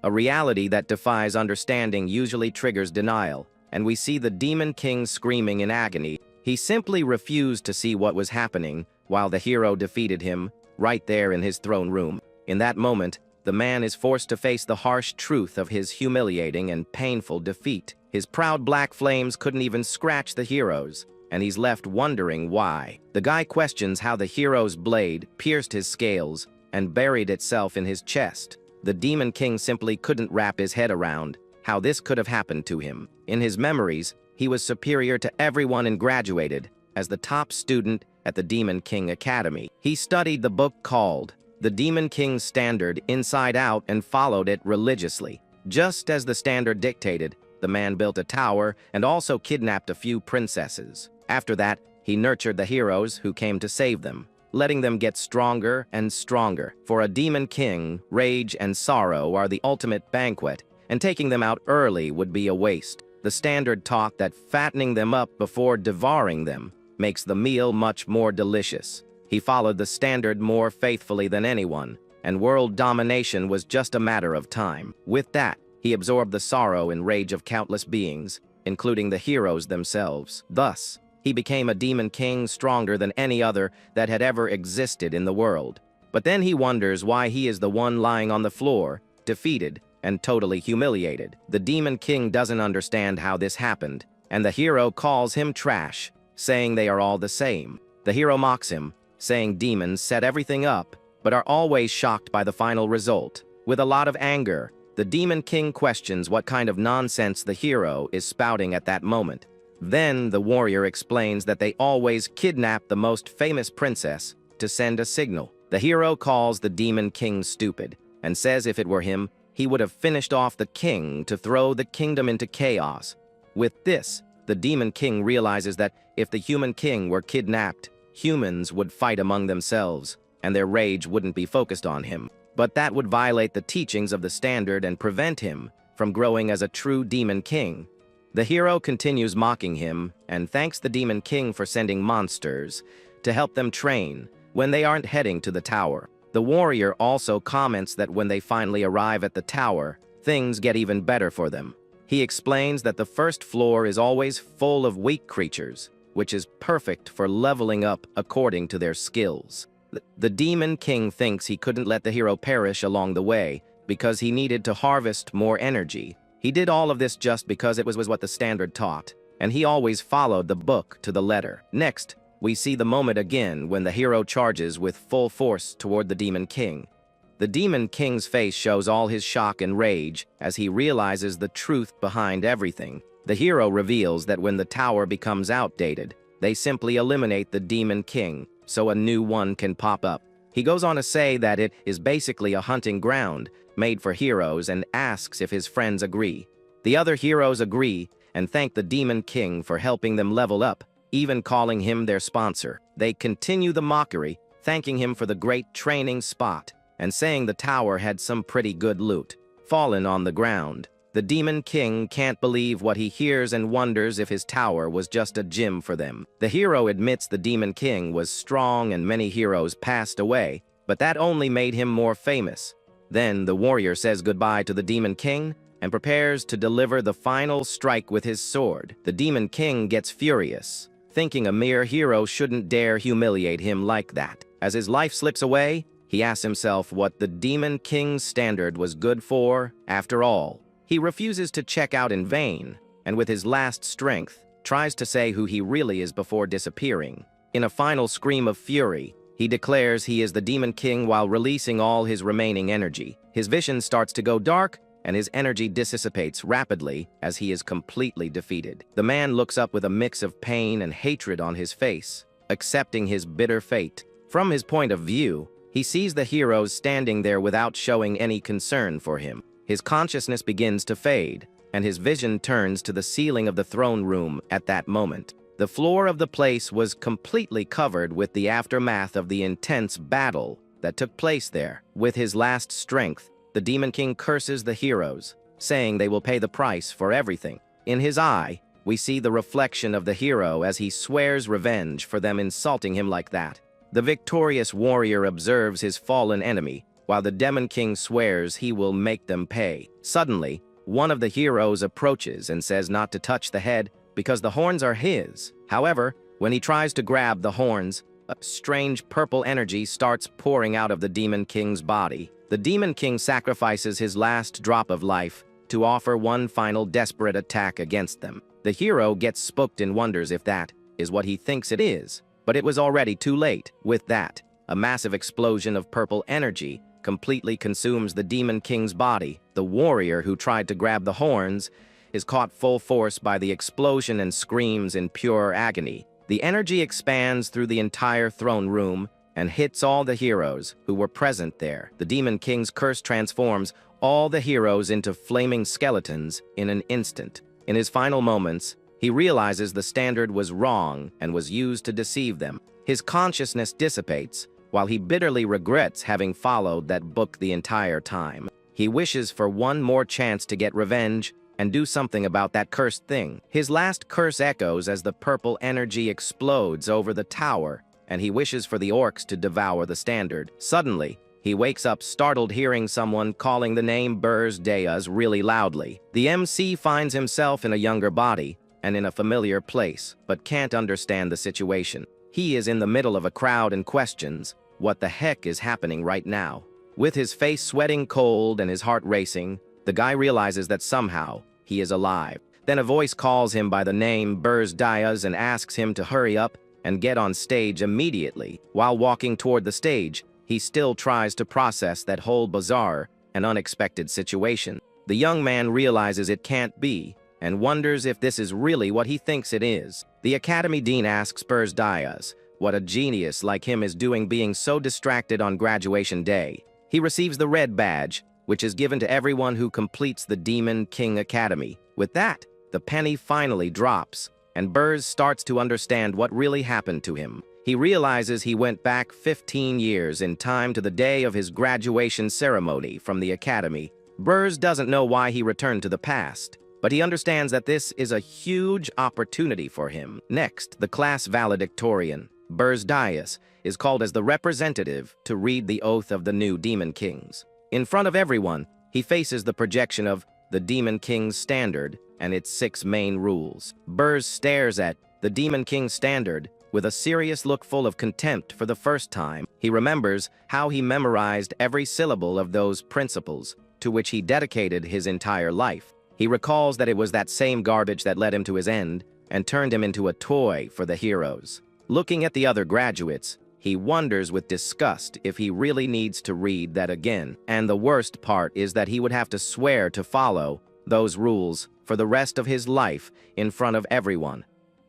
A reality that defies understanding usually triggers denial, and we see the Demon King screaming in agony. He simply refused to see what was happening while the hero defeated him right there in his throne room. In that moment, the man is forced to face the harsh truth of his humiliating and painful defeat. His proud black flames couldn't even scratch the hero's, and he's left wondering why. The guy questions how the hero's blade pierced his scales and buried itself in his chest. The Demon King simply couldn't wrap his head around how this could have happened to him. In his memories, he was superior to everyone and graduated as the top student at the Demon King Academy. He studied the book called The Demon King's Standard inside out and followed it religiously. Just as the standard dictated, the man built a tower and also kidnapped a few princesses. After that, he nurtured the heroes who came to save them, letting them get stronger and stronger. For a Demon King, rage and sorrow are the ultimate banquet, and taking them out early would be a waste. The standard taught that fattening them up before devouring them makes the meal much more delicious. He followed the standard more faithfully than anyone, and world domination was just a matter of time. With that, he absorbed the sorrow and rage of countless beings, including the heroes themselves. Thus, he became a Demon King stronger than any other that had ever existed in the world. But then he wonders why he is the one lying on the floor, defeated and totally humiliated. The Demon King doesn't understand how this happened, and the hero calls him trash, saying they are all the same. The hero mocks him, saying demons set everything up, but are always shocked by the final result. With a lot of anger, the Demon King questions what kind of nonsense the hero is spouting at that moment. Then the warrior explains that they always kidnap the most famous princess to send a signal. The hero calls the Demon King stupid, and says if it were him, he would have finished off the king to throw the kingdom into chaos. With this, the Demon King realizes that if the human king were kidnapped, humans would fight among themselves, and their rage wouldn't be focused on him. But that would violate the teachings of the standard and prevent him from growing as a true Demon King. The hero continues mocking him and thanks the Demon King for sending monsters to help them train when they aren't heading to the tower. The warrior also comments that when they finally arrive at the tower, things get even better for them. He explains that the first floor is always full of weak creatures, which is perfect for leveling up according to their skills. The Demon King thinks he couldn't let the hero perish along the way because he needed to harvest more energy. He did all of this just because it was what the standard taught, and he always followed the book to the letter. Next, we see the moment again when the hero charges with full force toward the Demon King. The Demon King's face shows all his shock and rage as he realizes the truth behind everything. The hero reveals that when the tower becomes outdated, they simply eliminate the Demon King so a new one can pop up. He goes on to say that it is basically a hunting ground made for heroes and asks if his friends agree. The other heroes agree and thank the Demon King for helping them level up, even calling him their sponsor. They continue the mockery, thanking him for the great training spot and saying the tower had some pretty good loot. Fallen on the ground, the Demon King can't believe what he hears and wonders if his tower was just a gym for them. The hero admits the Demon King was strong and many heroes passed away, but that only made him more famous. Then the warrior says goodbye to the Demon King and prepares to deliver the final strike with his sword. The Demon King gets furious, thinking a mere hero shouldn't dare humiliate him like that. As his life slips away, he asks himself what the Demon King's standard was good for after all. He refuses to check out in vain, and with his last strength, tries to say who he really is before disappearing. In a final scream of fury, he declares he is the Demon King while releasing all his remaining energy. His vision starts to go dark, and his energy dissipates rapidly as he is completely defeated. The man looks up with a mix of pain and hatred on his face, accepting his bitter fate. From his point of view, he sees the heroes standing there without showing any concern for him. His consciousness begins to fade, and his vision turns to the ceiling of the throne room at that moment. The floor of the place was completely covered with the aftermath of the intense battle that took place there. With his last strength, the Demon King curses the heroes, saying they will pay the price for everything. In his eye, we see the reflection of the hero as he swears revenge for them insulting him like that. The victorious warrior observes his fallen enemy, while the Demon King swears he will make them pay. Suddenly, one of the heroes approaches and says not to touch the head because the horns are his. However, when he tries to grab the horns, a strange purple energy starts pouring out of the Demon King's body. The Demon King sacrifices his last drop of life to offer one final desperate attack against them. The hero gets spooked and wonders if that is what he thinks it is, but it was already too late. With that, a massive explosion of purple energy completely consumes the Demon King's body. The warrior who tried to grab the horns is caught full force by the explosion and screams in pure agony. The energy expands through the entire throne room and hits all the heroes who were present there. The Demon King's curse transforms all the heroes into flaming skeletons in an instant. In his final moments, he realizes the standard was wrong and was used to deceive them. His consciousness dissipates, while he bitterly regrets having followed that book the entire time. He wishes for one more chance to get revenge and do something about that cursed thing. His last curse echoes as the purple energy explodes over the tower, and he wishes for the orcs to devour the standard. Suddenly, he wakes up startled hearing someone calling the name Burz Deas really loudly. The MC finds himself in a younger body and in a familiar place, but can't understand the situation. He is in the middle of a crowd and questions what the heck is happening right now. With his face sweating cold and his heart racing, the guy realizes that somehow he is alive. Then a voice calls him by the name Burz Deas and asks him to hurry up and get on stage immediately. While walking toward the stage, he still tries to process that whole bizarre and unexpected situation. The young man realizes it can't be and wonders if this is really what he thinks it is. The Academy Dean asks Burz Deas what a genius like him is doing being so distracted on graduation day. He receives the red badge, which is given to everyone who completes the Demon King Academy. With that, the penny finally drops, and Burz starts to understand what really happened to him. He realizes he went back 15 years in time to the day of his graduation ceremony from the academy. Burz doesn't know why he returned to the past, but he understands that this is a huge opportunity for him. Next, the class valedictorian, Burz Deas, is called as the representative to read the oath of the new Demon Kings. In front of everyone, he faces the projection of the Demon King's standard and its 6 main rules. Burz stares at the Demon King's standard with a serious look full of contempt for the first time. He remembers how he memorized every syllable of those principles, to which he dedicated his entire life. He recalls that it was that same garbage that led him to his end and turned him into a toy for the heroes. Looking at the other graduates, he wonders with disgust if he really needs to read that again. And the worst part is that he would have to swear to follow those rules for the rest of his life in front of everyone.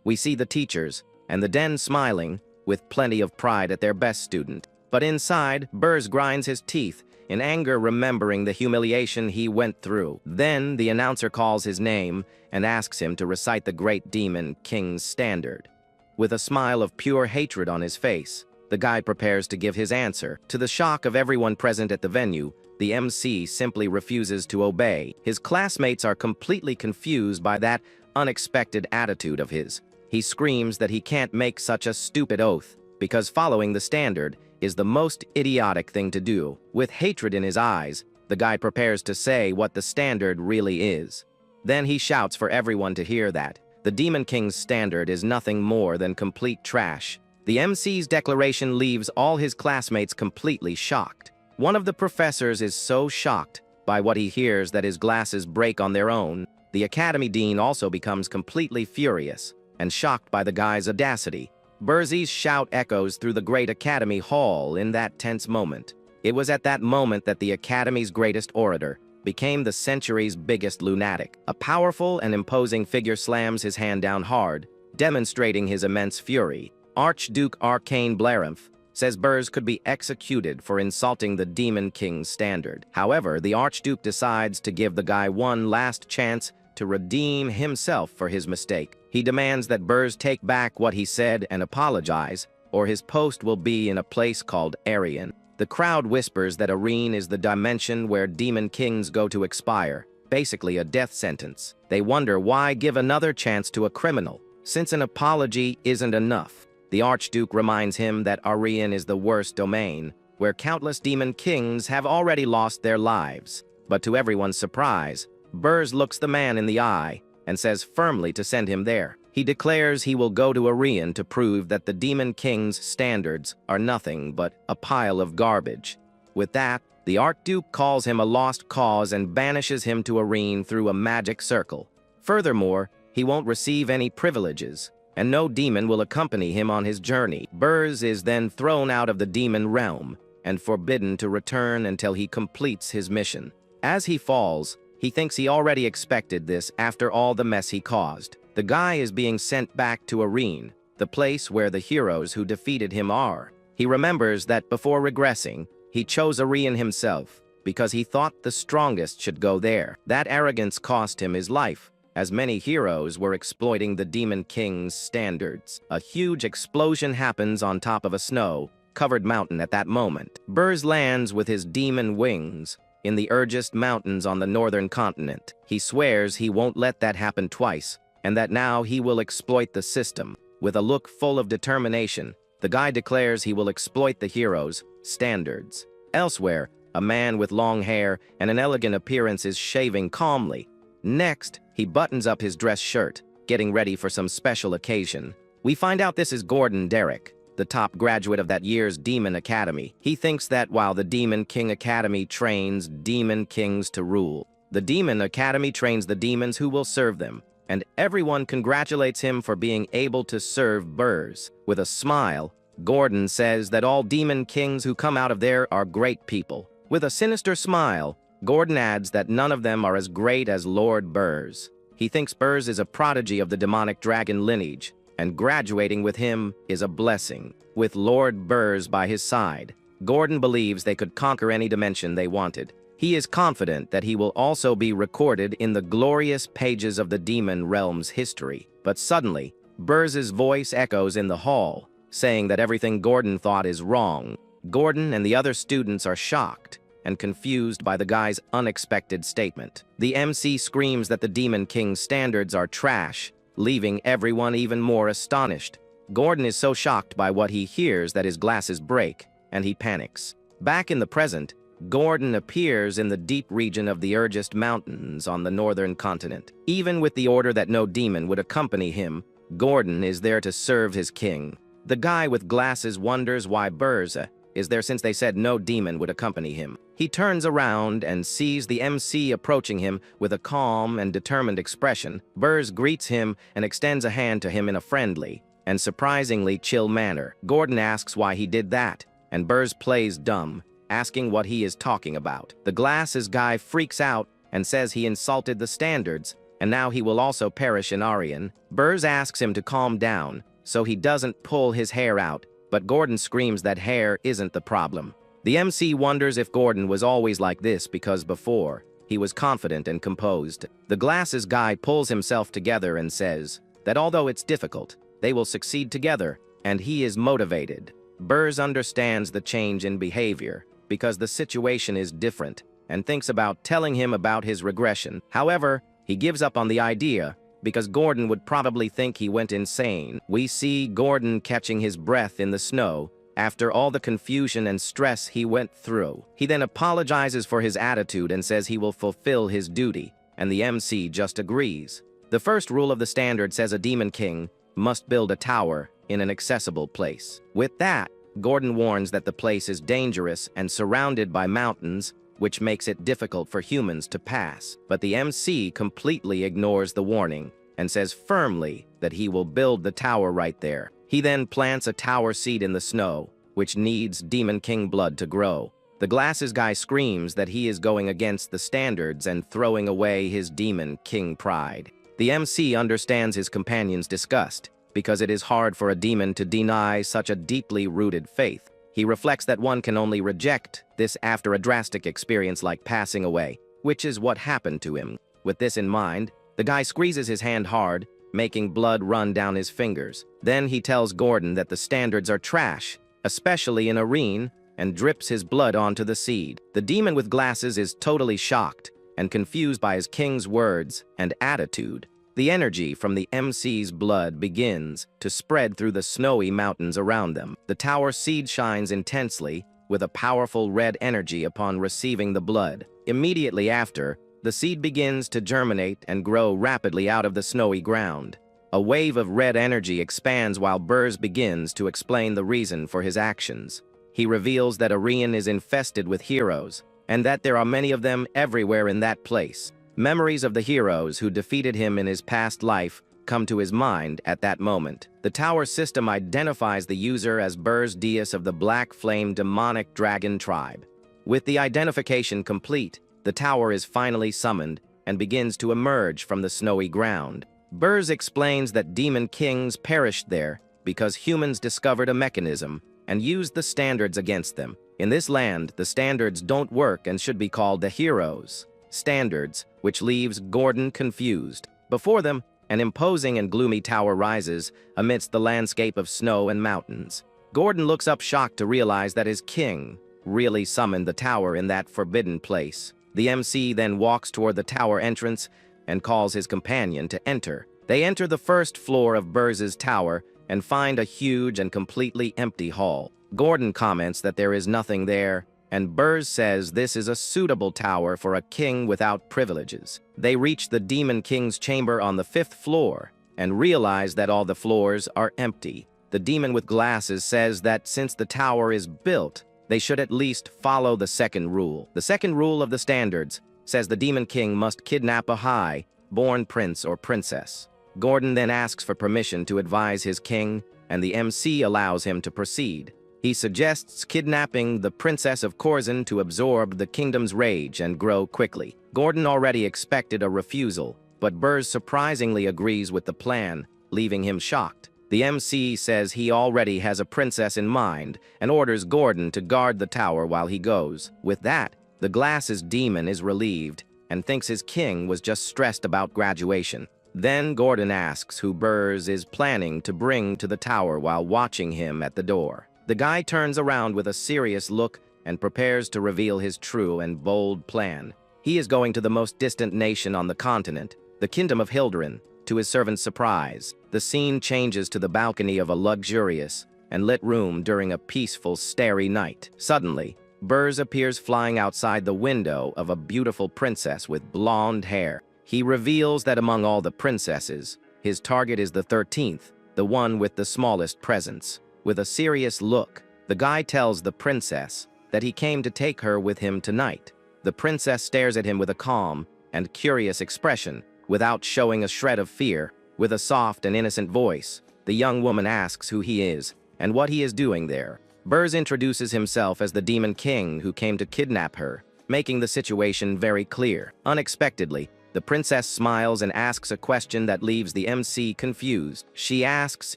We see the teachers and the den smiling with plenty of pride at their best student. But inside, Burz grinds his teeth in anger, remembering the humiliation he went through. Then the announcer calls his name and asks him to recite the great Demon King's standard. With a smile of pure hatred on his face, the guy prepares to give his answer. To the shock of everyone present at the venue, the MC simply refuses to obey. His classmates are completely confused by that unexpected attitude of his. He screams that he can't make such a stupid oath, because following the standard is the most idiotic thing to do. With hatred in his eyes, the guy prepares to say what the standard really is. Then he shouts for everyone to hear that the Demon King's standard is nothing more than complete trash. The MC's declaration leaves all his classmates completely shocked. One of the professors is so shocked by what he hears that his glasses break on their own. The Academy Dean also becomes completely furious and shocked by the guy's audacity. Burz's shout echoes through the great Academy Hall in that tense moment. It was at that moment that the Academy's greatest orator became the century's biggest lunatic. A powerful and imposing figure slams his hand down hard, demonstrating his immense fury. Archduke Arcane Blarenf says Burz could be executed for insulting the Demon King's standard. However, the Archduke decides to give the guy one last chance to redeem himself for his mistake. He demands that Burz take back what he said and apologize, or his post will be in a place called Arian. The crowd whispers that Arian is the dimension where Demon Kings go to expire, basically a death sentence. They wonder why give another chance to a criminal, since an apology isn't enough. The Archduke reminds him that Arian is the worst domain, where countless demon kings have already lost their lives. But to everyone's surprise, Burrs looks the man in the eye and says firmly to send him there. He declares he will go to Orion to prove that the Demon King's standards are nothing but a pile of garbage. With that, the Archduke calls him a lost cause and banishes him to Orion through a magic circle. Furthermore, he won't receive any privileges, and no demon will accompany him on his journey. Burrs is then thrown out of the demon realm and forbidden to return until he completes his mission. As he falls, he thinks he already expected this after all the mess he caused. The guy is being sent back to Orion, the place where the heroes who defeated him are. He remembers that before regressing, he chose Orion himself because he thought the strongest should go there. That arrogance cost him his life, as many heroes were exploiting the Demon King's standards. A huge explosion happens on top of a snow-covered mountain at that moment. Burrs lands with his demon wings in the Urgest Mountains on the northern continent. He swears he won't let that happen twice, and that now he will exploit the system. With a look full of determination, the guy declares he will exploit the heroes' standards. Elsewhere, a man with long hair and an elegant appearance is shaving calmly. Next, he buttons up his dress shirt, getting ready for some special occasion. We find out this is Gordon Derrick, the top graduate of that year's Demon Academy. He thinks that while the Demon King Academy trains Demon Kings to rule, the Demon Academy trains the demons who will serve them, and everyone congratulates him for being able to serve Burrs. With a smile, Gordon says that all Demon Kings who come out of there are great people. With a sinister smile, Gordon adds that none of them are as great as Lord Burrs. He thinks Burrs is a prodigy of the demonic dragon lineage, and graduating with him is a blessing. With Lord Burrs by his side, Gordon believes they could conquer any dimension they wanted. He is confident that he will also be recorded in the glorious pages of the demon realm's history. But suddenly, Burrs' voice echoes in the hall, saying that everything Gordon thought is wrong. Gordon and the other students are shocked and confused by the guy's unexpected statement. The MC screams that the Demon King's standards are trash, leaving everyone even more astonished. Gordon is so shocked by what he hears that his glasses break, and he panics. Back in the present, Gordon appears in the deep region of the Urgest Mountains on the northern continent. Even with the order that no demon would accompany him, Gordon is there to serve his king. The guy with glasses wonders why Burrs is there since they said no demon would accompany him. He turns around and sees the MC approaching him with a calm and determined expression. Burrs greets him and extends a hand to him in a friendly and surprisingly chill manner. Gordon asks why he did that, and Burrs plays dumb, asking what he is talking about. The glasses guy freaks out and says he insulted the standards, and now he will also perish in Orion. Burrs asks him to calm down so he doesn't pull his hair out, but Gordon screams that hair isn't the problem. The MC wonders if Gordon was always like this because before, he was confident and composed. The glasses guy pulls himself together and says that although it's difficult, they will succeed together, and he is motivated. Burrs understands the change in behavior because the situation is different and thinks about telling him about his regression. However, he gives up on the idea because Gordon would probably think he went insane. We see Gordon catching his breath in the snow after all the confusion and stress he went through. He then apologizes for his attitude and says he will fulfill his duty, and the MC just agrees. The first rule of the standard says a demon king must build a tower in an accessible place. With that, Gordon warns that the place is dangerous and surrounded by mountains, which makes it difficult for humans to pass. But the MC completely ignores the warning and says firmly that he will build the tower right there. He then plants a tower seed in the snow, which needs Demon King blood to grow. The glasses guy screams that he is going against the standards and throwing away his Demon King pride. The MC understands his companion's disgust because it is hard for a demon to deny such a deeply rooted faith. He reflects that one can only reject this after a drastic experience like passing away, which is what happened to him. With this in mind, the guy squeezes his hand hard, making blood run down his fingers. Then he tells Gordon that the standards are trash, especially in Orion, and drips his blood onto the seed. The demon with glasses is totally shocked and confused by his king's words and attitude. The energy from the MC's blood begins to spread through the snowy mountains around them. The tower seed shines intensely, with a powerful red energy upon receiving the blood. Immediately after, the seed begins to germinate and grow rapidly out of the snowy ground. A wave of red energy expands while Burrs begins to explain the reason for his actions. He reveals that Orion is infested with heroes, and that there are many of them everywhere in that place. Memories of the heroes who defeated him in his past life come to his mind at that moment. The tower system identifies the user as Burrs Deus of the Black Flame demonic dragon tribe. With the identification complete, the tower is finally summoned and begins to emerge from the snowy ground. Burrs explains that demon kings perished there because humans discovered a mechanism and used the standards against them. In this land, the standards don't work and should be called the heroes' standards, which leaves Gordon confused. Before them, an imposing and gloomy tower rises amidst the landscape of snow and mountains. Gordon looks up shocked to realize that his king really summoned the tower in that forbidden place. The MC then walks toward the tower entrance and calls his companion to enter. They enter the first floor of Burrs's tower and find a huge and completely empty hall. Gordon comments that there is nothing there, and Burrs says this is a suitable tower for a king without privileges. They reach the Demon King's chamber on the 5th floor and realize that all the floors are empty. The demon with glasses says that since the tower is built, they should at least follow the second rule. The second rule of the standards says the Demon King must kidnap a high-born prince or princess. Gordon then asks for permission to advise his king, and the MC allows him to proceed. He suggests kidnapping the Princess of Corzin to absorb the kingdom's rage and grow quickly. Gordon already expected a refusal, but Burrs surprisingly agrees with the plan, leaving him shocked. The MC says he already has a princess in mind and orders Gordon to guard the tower while he goes. With that, the glasses demon is relieved and thinks his king was just stressed about graduation. Then Gordon asks who Burrs is planning to bring to the tower while watching him at the door. The guy turns around with a serious look and prepares to reveal his true and bold plan. He is going to the most distant nation on the continent, the Kingdom of Hildren. To his servant's surprise, the scene changes to the balcony of a luxurious and lit room during a peaceful, starry night. Suddenly, Burrs appears flying outside the window of a beautiful princess with blonde hair. He reveals that among all the princesses, his target is the 13th, the one with the smallest presence. With a serious look, the guy tells the princess that he came to take her with him tonight. The princess stares at him with a calm and curious expression, without showing a shred of fear. With a soft and innocent voice, the young woman asks who he is and what he is doing there. Burrs introduces himself as the Demon King who came to kidnap her, making the situation very clear. Unexpectedly, the princess smiles and asks a question that leaves the MC confused. She asks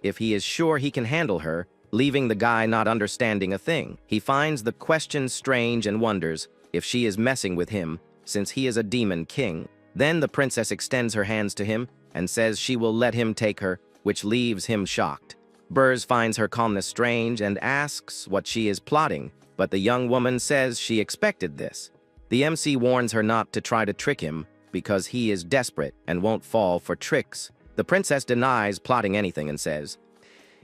if he is sure he can handle her, leaving the guy not understanding a thing. He finds the question strange and wonders if she is messing with him, since he is a Demon King. Then the princess extends her hands to him and says she will let him take her, which leaves him shocked. Burrs finds her calmness strange and asks what she is plotting, but the young woman says she expected this. The MC warns her not to try to trick him because he is desperate and won't fall for tricks. The princess denies plotting anything and says,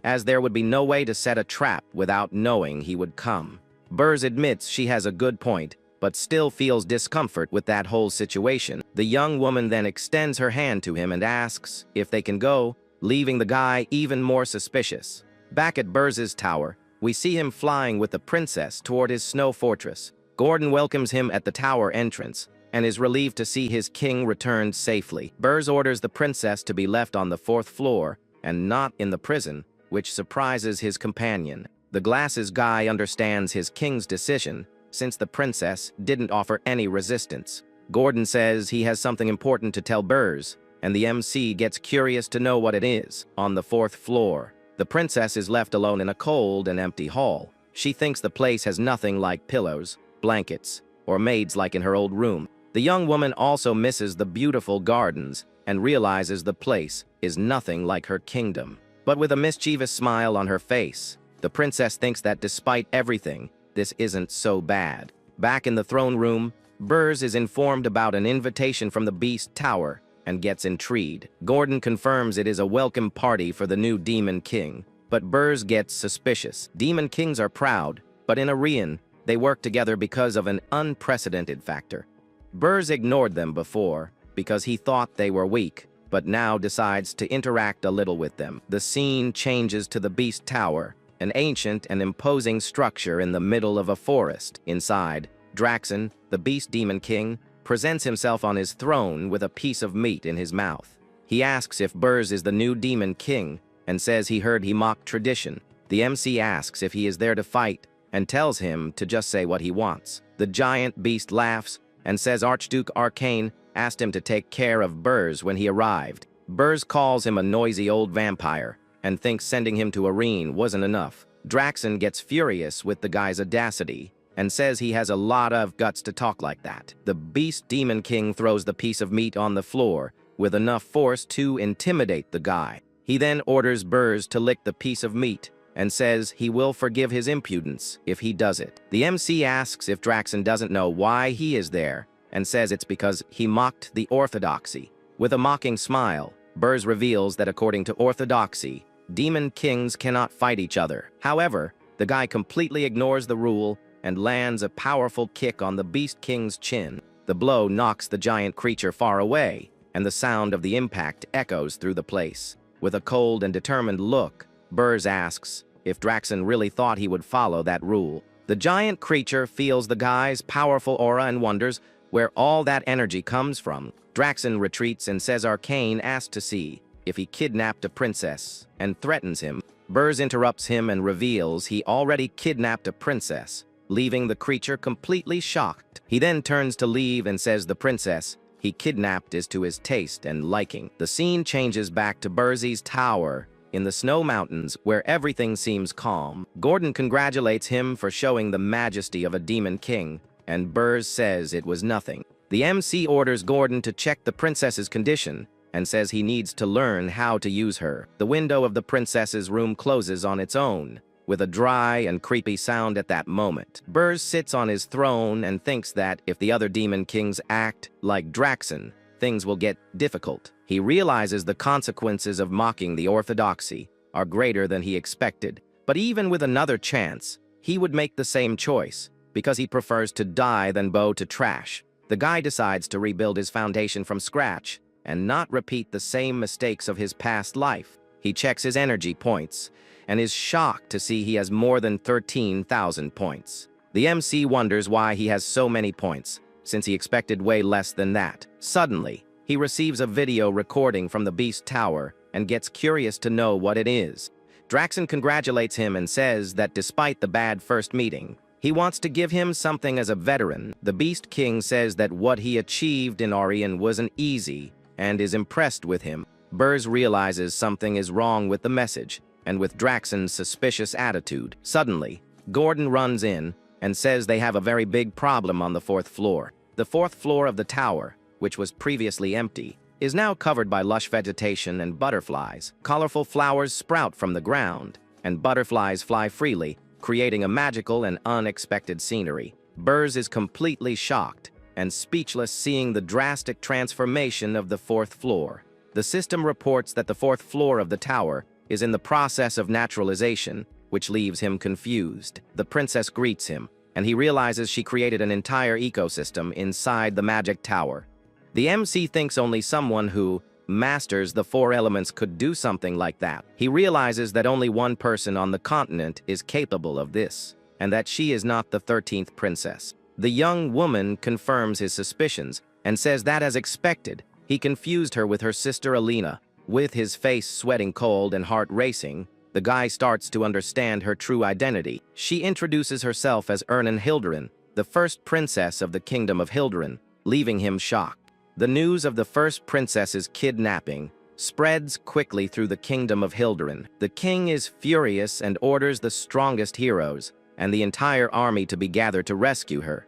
as there would be no way to set a trap without knowing he would come. Burrs admits she has a good point, but still feels discomfort with that whole situation. The young woman then extends her hand to him and asks if they can go, leaving the guy even more suspicious. Back at Burrs's tower, we see him flying with the princess toward his snow fortress. Gordon welcomes him at the tower entrance and is relieved to see his king returned safely. Burrs orders the princess to be left on the 4th floor and not in the prison, which surprises his companion. The glasses guy understands his king's decision, since the princess didn't offer any resistance. Gordon says he has something important to tell Burrs, and the MC gets curious to know what it is. On the 4th floor, the princess is left alone in a cold and empty hall. She thinks the place has nothing like pillows, blankets, or maids like in her old room. The young woman also misses the beautiful gardens and realizes the place is nothing like her kingdom. But with a mischievous smile on her face, the princess thinks that despite everything, this isn't so bad. Back in the throne room, Burrs is informed about an invitation from the Beast Tower and gets intrigued. Gordon confirms it is a welcome party for the new Demon King, but Burrs gets suspicious. Demon Kings are proud, but in Orion, They work together because of an unprecedented factor. Burrs ignored them before because he thought they were weak, but now decides to interact a little with them. The scene changes to the Beast Tower, an ancient and imposing structure in the middle of a forest. Inside, Draxen, the Beast Demon King, presents himself on his throne with a piece of meat in his mouth. He asks if Burrs is the new Demon King and says he heard he mocked tradition. The MC asks if he is there to fight and tells him to just say what he wants. The giant beast laughs and says Archduke Arcane asked him to take care of Burrs when he arrived. Burrs calls him a noisy old vampire and thinks sending him to Arene wasn't enough. Draxen gets furious with the guy's audacity and says he has a lot of guts to talk like that. The Beast Demon King throws the piece of meat on the floor with enough force to intimidate the guy. He then orders Burrs to lick the piece of meat and says he will forgive his impudence if he does it. The MC asks if Draxen doesn't know why he is there and says it's because he mocked the orthodoxy. With a mocking smile, Burrs reveals that according to orthodoxy, demon kings cannot fight each other. However, the guy completely ignores the rule and lands a powerful kick on the Beast King's chin. The blow knocks the giant creature far away, and the sound of the impact echoes through the place. With a cold and determined look, Burrs asks if Draxen really thought he would follow that rule. The giant creature feels the guy's powerful aura and wonders where all that energy comes from. Draxen retreats and says Arcane asked to see if he kidnapped a princess and threatens him. Burrs interrupts him and reveals he already kidnapped a princess, leaving the creature completely shocked. He then turns to leave and says the princess he kidnapped is to his taste and liking. The scene changes back to Burrs' tower in the snow mountains where everything seems calm. Gordon congratulates him for showing the majesty of a demon king, and Burrs says it was nothing. The MC orders Gordon to check the princess's condition and says he needs to learn how to use her. The window of the princess's room closes on its own, with a dry and creepy sound at that moment. Burrs sits on his throne and thinks that if the other demon kings act like Draxen, things will get difficult. He realizes the consequences of mocking the orthodoxy are greater than he expected, but even with another chance, he would make the same choice, because he prefers to die than bow to trash. The guy decides to rebuild his foundation from scratch and not repeat the same mistakes of his past life. He checks his energy points and is shocked to see he has more than 13,000 points. The MC wonders why he has so many points, since he expected way less than that. Suddenly, he receives a video recording from the Beast Tower and gets curious to know what it is. Draxen congratulates him and says that despite the bad first meeting, he wants to give him something as a veteran. The Beast King says that what he achieved in Arien wasn't easy and is impressed with him. Burrs realizes something is wrong with the message and with Draxen's suspicious attitude. Suddenly, Gordon runs in and says they have a very big problem on the 4th floor. The 4th floor of the tower, which was previously empty, is now covered by lush vegetation and butterflies. Colorful flowers sprout from the ground, and butterflies fly freely, creating a magical and unexpected scenery. Burrs is completely shocked and speechless seeing the drastic transformation of the 4th floor. The system reports that the 4th floor of the tower is in the process of naturalization, which leaves him confused. The princess greets him, and he realizes she created an entire ecosystem inside the magic tower. The MC thinks only someone who masters the 4 elements could do something like that. He realizes that only one person on the continent is capable of this, and that she is not the 13th princess. The young woman confirms his suspicions and says that as expected, he confused her with her sister Alina. With his face sweating cold and heart racing, the guy starts to understand her true identity. She introduces herself as Ernan Hilderin, the first princess of the kingdom of Hilderin, leaving him shocked. The news of the first princess's kidnapping spreads quickly through the kingdom of Hilderin. The king is furious and orders the strongest heroes and the entire army to be gathered to rescue her.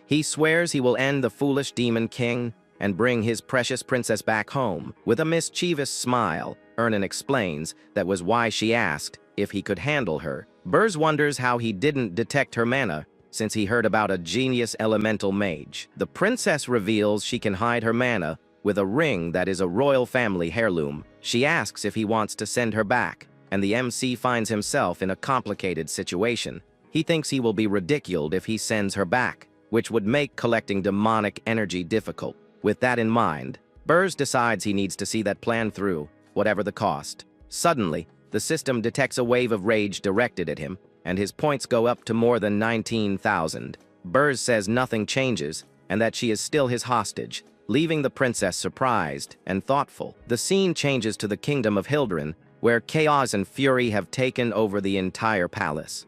He swears he will end the foolish demon king and bring his precious princess back home. With a mischievous smile, Ernan explains that was why she asked if he could handle her. Burrs wonders how he didn't detect her mana, since he heard about a genius elemental mage. The princess reveals she can hide her mana with a ring that is a royal family heirloom. She asks if he wants to send her back, and the MC finds himself in a complicated situation. He thinks he will be ridiculed if he sends her back, which would make collecting demonic energy difficult. With that in mind, Burrs decides he needs to see that plan through, whatever the cost. Suddenly, the system detects a wave of rage directed at him, and his points go up to more than 19,000. Burrs says nothing changes, and that she is still his hostage, leaving the princess surprised and thoughtful. The scene changes to the kingdom of Hildren, where chaos and fury have taken over the entire palace.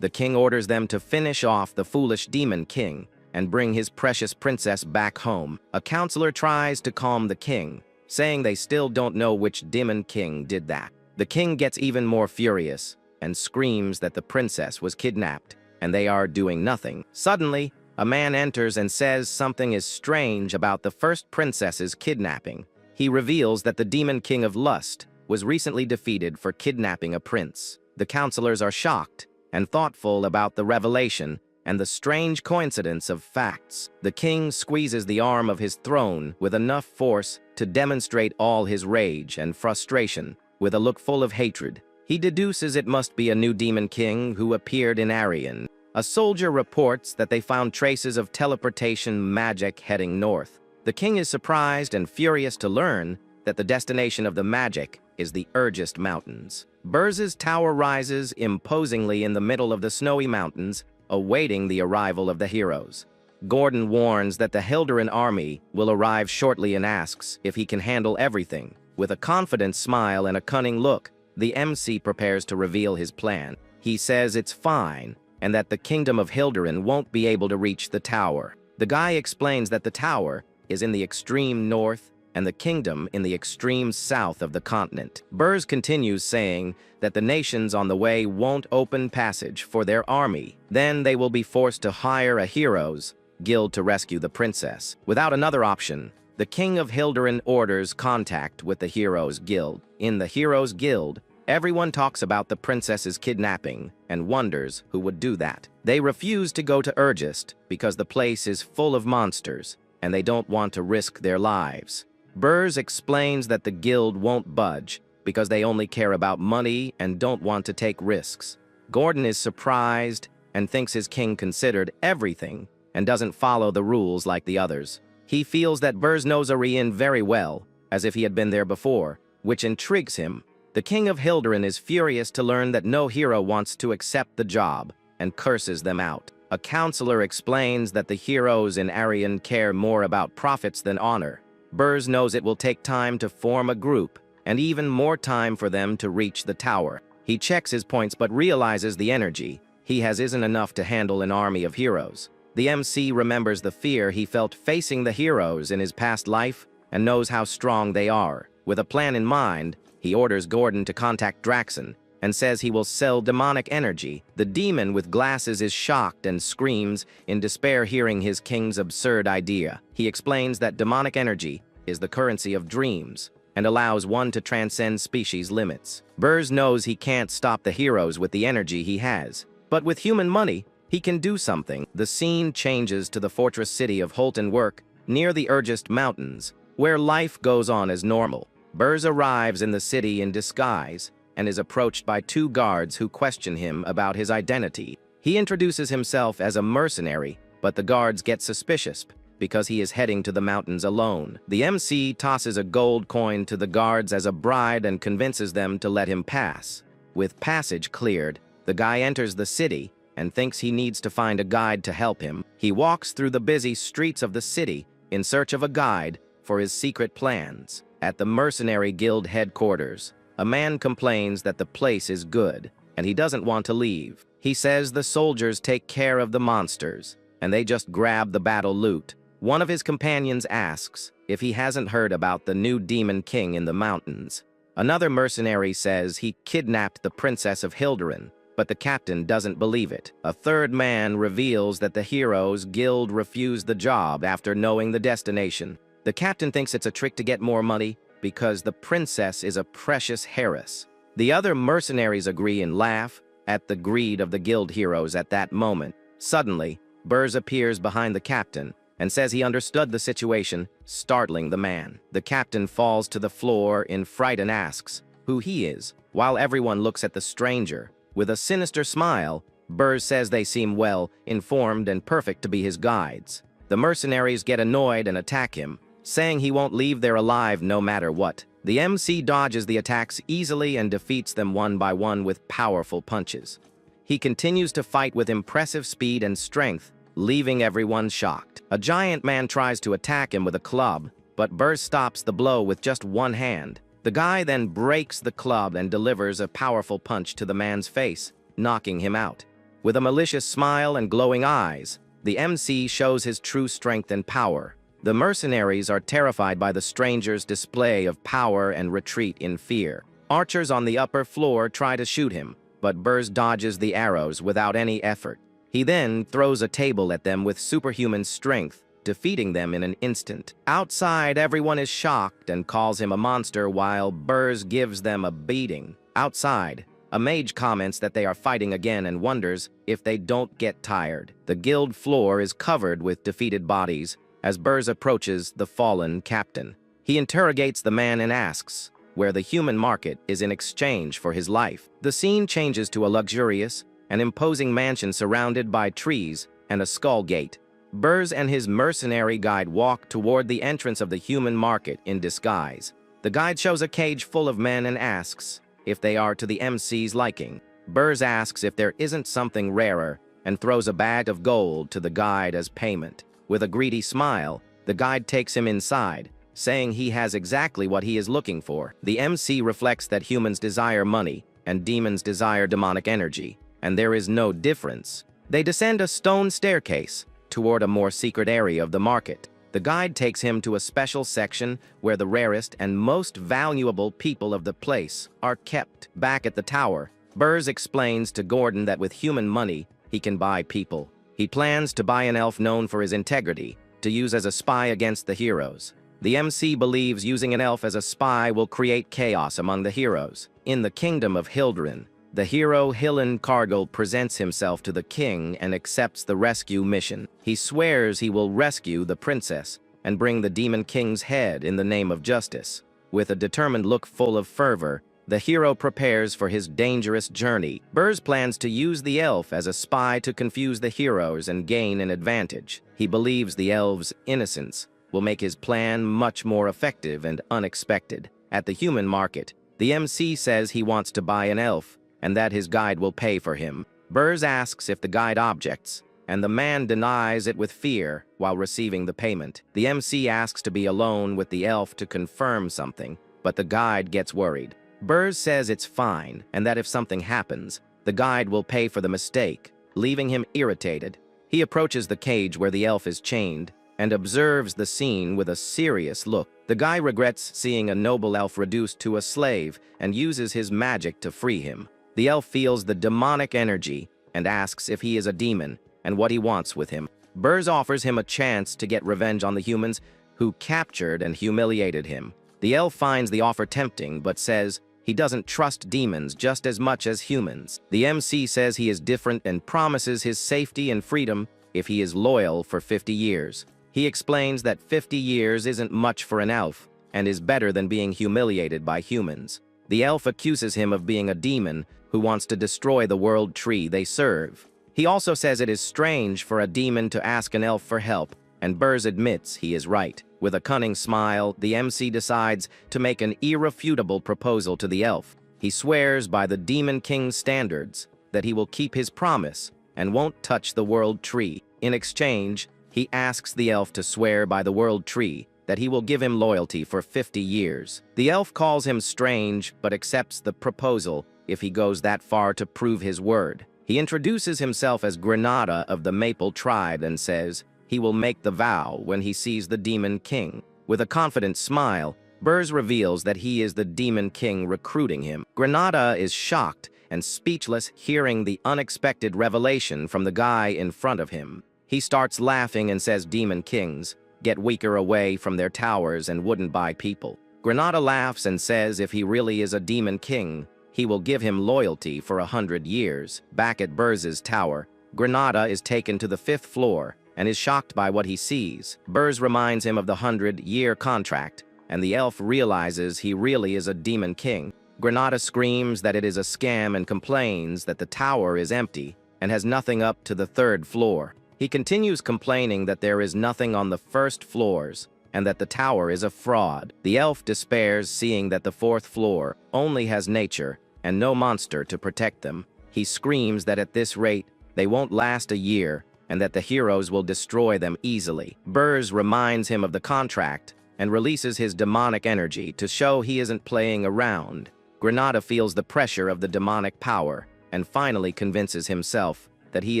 The king orders them to finish off the foolish demon king and bring his precious princess back home. A counselor tries to calm the king, saying they still don't know which demon king did that. The king gets even more furious and screams that the princess was kidnapped, and they are doing nothing. Suddenly, a man enters and says something is strange about the first princess's kidnapping. He reveals that the demon king of lust was recently defeated for kidnapping a prince. The counselors are shocked and thoughtful about the revelation and the strange coincidence of facts. The king squeezes the arm of his throne with enough force to demonstrate all his rage and frustration. With a look full of hatred, he deduces it must be a new demon king who appeared in Arian. A soldier reports that they found traces of teleportation magic heading north. The king is surprised and furious to learn that the destination of the magic is the Urgest Mountains. Burz's tower rises imposingly in the middle of the snowy mountains, awaiting the arrival of the heroes. Gordon warns that the Hildren army will arrive shortly and asks if he can handle everything. With a confident smile and a cunning look, the MC prepares to reveal his plan. He says it's fine, and that the kingdom of Hildren won't be able to reach the tower. The guy explains that the tower is in the extreme north and the kingdom in the extreme south of the continent. Burrs continues saying that the nations on the way won't open passage for their army. Then they will be forced to hire a heroes guild to rescue the princess. Without another option, the king of Hildren orders contact with the Heroes Guild. In the Heroes Guild, everyone talks about the princess's kidnapping and wonders who would do that. They refuse to go to Urgest because the place is full of monsters and they don't want to risk their lives. Burrs explains that the guild won't budge because they only care about money and don't want to take risks. Gordon is surprised and thinks his king considered everything and doesn't follow the rules like the others. He feels that Burrs knows Arian very well, as if he had been there before, which intrigues him. The king of Hildren is furious to learn that no hero wants to accept the job and curses them out. A counselor explains that the heroes in Arian care more about profits than honor. Burrs knows it will take time to form a group and even more time for them to reach the tower. He checks his points but realizes the energy he has isn't enough to handle an army of heroes. The MC remembers the fear he felt facing the heroes in his past life and knows how strong they are. With a plan in mind, he orders Gordon to contact Draxon and says he will sell demonic energy. The demon with glasses is shocked and screams in despair hearing his king's absurd idea. He explains that demonic energy is the currency of dreams and allows one to transcend species limits. Burrs knows he can't stop the heroes with the energy he has, but with human money, he can do something. The scene changes to the fortress city of Holton Work near the Urgest Mountains, where life goes on as normal. Burrs arrives in the city in disguise and is approached by two guards who question him about his identity. He introduces himself as a mercenary, but the guards get suspicious because he is heading to the mountains alone. The MC tosses a gold coin to the guards as a bribe and convinces them to let him pass. With passage cleared, the guy enters the city and thinks he needs to find a guide to help him. He walks through the busy streets of the city in search of a guide for his secret plans. At the Mercenary Guild headquarters, a man complains that the place is good and he doesn't want to leave. He says the soldiers take care of the monsters and they just grab the battle loot. One of his companions asks if he hasn't heard about the new demon king in the mountains. Another mercenary says he kidnapped the princess of Hildren, but the captain doesn't believe it. A third man reveals that the Heroes Guild refused the job after knowing the destination. The captain thinks it's a trick to get more money because the princess is a precious heiress. The other mercenaries agree and laugh at the greed of the guild heroes at that moment. Suddenly, Burrs appears behind the captain and says he understood the situation, startling the man. The captain falls to the floor in fright and asks who he is, while everyone looks at the stranger. With a sinister smile, Burrs says they seem well informed and perfect to be his guides. The mercenaries get annoyed and attack him, saying he won't leave there alive no matter what. The MC dodges the attacks easily and defeats them one by one with powerful punches. He continues to fight with impressive speed and strength, leaving everyone shocked. A giant man tries to attack him with a club, but Burrs stops the blow with just one hand. The guy then breaks the club and delivers a powerful punch to the man's face, knocking him out. With a malicious smile and glowing eyes, the MC shows his true strength and power. The mercenaries are terrified by the stranger's display of power and retreat in fear. Archers on the upper floor try to shoot him, but Burrs dodges the arrows without any effort. He then throws a table at them with superhuman strength, defeating them in an instant. Outside, everyone is shocked and calls him a monster while Burrs gives them a beating. Outside, a mage comments that they are fighting again and wonders if they don't get tired. The guild floor is covered with defeated bodies as Burrs approaches the fallen captain. He interrogates the man and asks where the human market is in exchange for his life. The scene changes to a luxurious and imposing mansion surrounded by trees and a skull gate. Burrs and his mercenary guide walk toward the entrance of the human market in disguise. The guide shows a cage full of men and asks if they are to the MC's liking. Burrs asks if there isn't something rarer and throws a bag of gold to the guide as payment. With a greedy smile, the guide takes him inside, saying he has exactly what he is looking for. The MC reflects that humans desire money and demons desire demonic energy, and there is no difference. They descend a stone staircase toward a more secret area of the market. The guide takes him to a special section where the rarest and most valuable people of the place are kept. Back at the tower, Burrs explains to Gordon that with human money, he can buy people. He plans to buy an elf known for his integrity, to use as a spy against the heroes. The MC believes using an elf as a spy will create chaos among the heroes. In the kingdom of HAIRDRESSER, the hero Hillen Cargill presents himself to the king and accepts the rescue mission. He swears he will rescue the princess and bring the demon king's head in the name of justice. With a determined look full of fervor, the hero prepares for his dangerous journey. Burrs plans to use the elf as a spy to confuse the heroes and gain an advantage. He believes the elf's innocence will make his plan much more effective and unexpected. At the human market, the MC says he wants to buy an elf and that his guide will pay for him. Burrs asks if the guide objects, and the man denies it with fear while receiving the payment. The MC asks to be alone with the elf to confirm something, but the guide gets worried. Burrs says it's fine, and that if something happens, the guide will pay for the mistake, leaving him irritated. He approaches the cage where the elf is chained and observes the scene with a serious look. The guy regrets seeing a noble elf reduced to a slave and uses his magic to free him. The elf feels the demonic energy and asks if he is a demon and what he wants with him. Burrs offers him a chance to get revenge on the humans who captured and humiliated him. The elf finds the offer tempting but says he doesn't trust demons just as much as humans. The MC says he is different and promises his safety and freedom if he is loyal for 50 years. He explains that 50 years isn't much for an elf and is better than being humiliated by humans. The elf accuses him of being a demon who wants to destroy the world tree they serve. He also says it is strange for a demon to ask an elf for help, and Burrs admits he is right. With a cunning smile, the MC decides to make an irrefutable proposal to the elf. He swears by the Demon King's standards that he will keep his promise and won't touch the world tree. In exchange, he asks the elf to swear by the world tree that he will give him loyalty for 50 years. The elf calls him strange but accepts the proposal if he goes that far to prove his word. He introduces himself as Granada of the Maple tribe and says he will make the vow when he sees the Demon King. With a confident smile, Burrs reveals that he is the Demon King recruiting him. Granada is shocked and speechless hearing the unexpected revelation from the guy in front of him. He starts laughing and says demon kings get weaker away from their towers and wouldn't buy people. Granada laughs and says if he really is a demon king, he will give him loyalty for 100 years. Back at Burrs's tower, Granada is taken to the 5th floor and is shocked by what he sees. Burrs reminds him of the 100-year contract, and the elf realizes he really is a demon king. Granada screams that it is a scam and complains that the tower is empty, and has nothing up to the 3rd floor. He continues complaining that there is nothing on the 1st floors, and that the tower is a fraud. The elf despairs, seeing that the 4th floor only has nature and no monster to protect them. He screams that at this rate, they won't last a year, and that the heroes will destroy them easily. Burrs reminds him of the contract and releases his demonic energy to show he isn't playing around. Granada feels the pressure of the demonic power and finally convinces himself that he